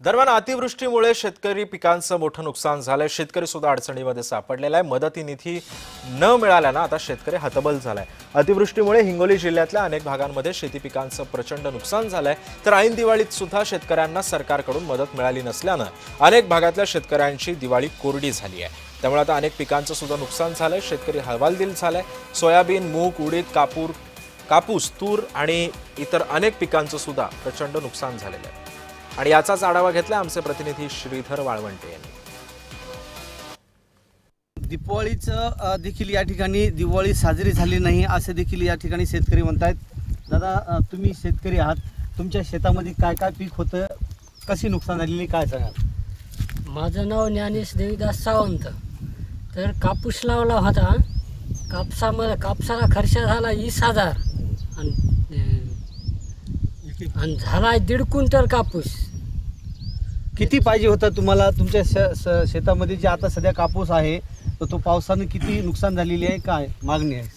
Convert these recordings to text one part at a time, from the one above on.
दरम्यान अतिवृष्टीमुळे शेतकरी पिकांचं मोठं नुकसान झालंय। शेतकरी सुद्धा अडचणीमध्ये सापडलेला आहे। मदती निधी न मिळाल्यानं आता शेतकरी हतबल झालाय। अतिवृष्टीमुळे हिंगोली जिल्ह्यातल्या अनेक भागांमध्ये शेती पिकांचं प्रचंड नुकसान झालंय। तर ऐन दिवाळीत सुद्धा शेतकऱ्यांना सरकारकडून मदत मिळाली नसल्यानं अनेक भागातल्या शेतकऱ्यांची दिवाळी कोरडी झाली आहे। त्यामुळे आता अनेक पिकांचं सुद्धा नुकसान झालंय। शेतकरी हवालदिल झालाय। सोयाबीन, मूग, उडीद, कापूस, तूर आणि इतर अनेक पिकांचं सुद्धा प्रचंड नुकसान झालेलं आहे। आणि याचाच आढावा घेतला आमचे प्रतिनिधी श्रीधर वाळवंटे यांनी। दिवाळीचं देखील या ठिकाणी दिवाळी साजरी झाली नाही असे देखील या ठिकाणी शेतकरी म्हणतात। दादा, तुम्ही शेतकरी आहात, तुमच्या शेतामध्ये काय काय पीक होतं, कशी नुकसान झालेली काय सांगाल? माझं नाव ज्ञानेश देवीदास सावंत। तर कापूस लावला होता। कापसाला खर्च झाला 20,000 आणि झाला 1.5 क्विंटल कापूस। किती पाहिजे होतं तुम्हाला तुमच्या शेतामध्ये जे आता सध्या कापूस आहे तर तो पावसाने किती नुकसान झालेली आहे, काय मागणी आहे?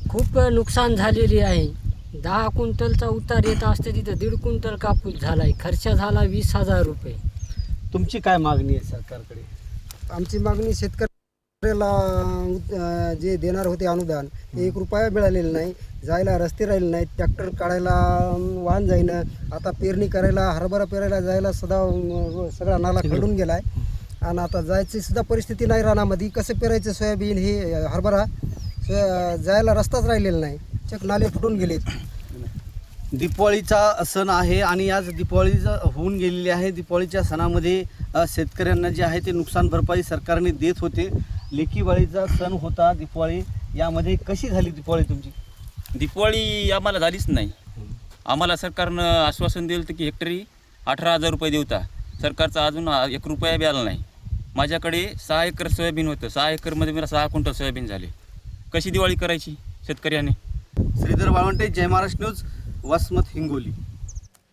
खूप नुकसान झालेली आहे। 10 क्विंटलचा उतार येत असते तिथं 1.5 क्विंटल कापूस झालाय। खर्च झाला 20,000 रुपये। तुमची काय मागणी आहे सरकारकडे? आमची मागणी शेतकऱ्याला जे देणार होते अनुदान 1 रुपया मिळालेलं नाही। जायला रस्ते राहिले नाहीत, ट्रॅक्टर काढायला वाहन जाईना, आता पेरणी करायला हरभरा पेरायला जायला सगळा नाला खडून गेलाय आणि आता जायची सुद्धा परिस्थिती नाही। रानामध्ये कसं पेरायचं सोयाबीन हे हरभरा जायला रस्ताच राहिलेला नाही, चक नाले फुटून गेलेत। दिवाळीचा सण आहे आणि आज दिवाळीचं होऊन गेलेली आहे। दिवाळीच्या सणामध्ये शेतकऱ्यांना जे आहे ते नुकसान भरपाई सरकारने देत होते। लेकीवाळीचा सण होता दिवाळी, यामध्ये कशी झाली दिवाळी तुमची? दिवाळी आम्हाला झालीच नाही। आम्हाला सरकारनं आश्वासन दिलं की हेक्टरी 18,000 रुपये देवता। सरकारचा अजून 1 रुपया बी आला नाही। माझ्याकडे 6 एकर सोयाबीन होतं। 6 एकरमध्ये मला 6 क्विंटल सोयाबीन झाले। कशी दिवाळी करायची शेतकऱ्याने? श्रीधर वाळवंटे, जय महाराष्ट्र न्यूज, वसमत, हिंगोली।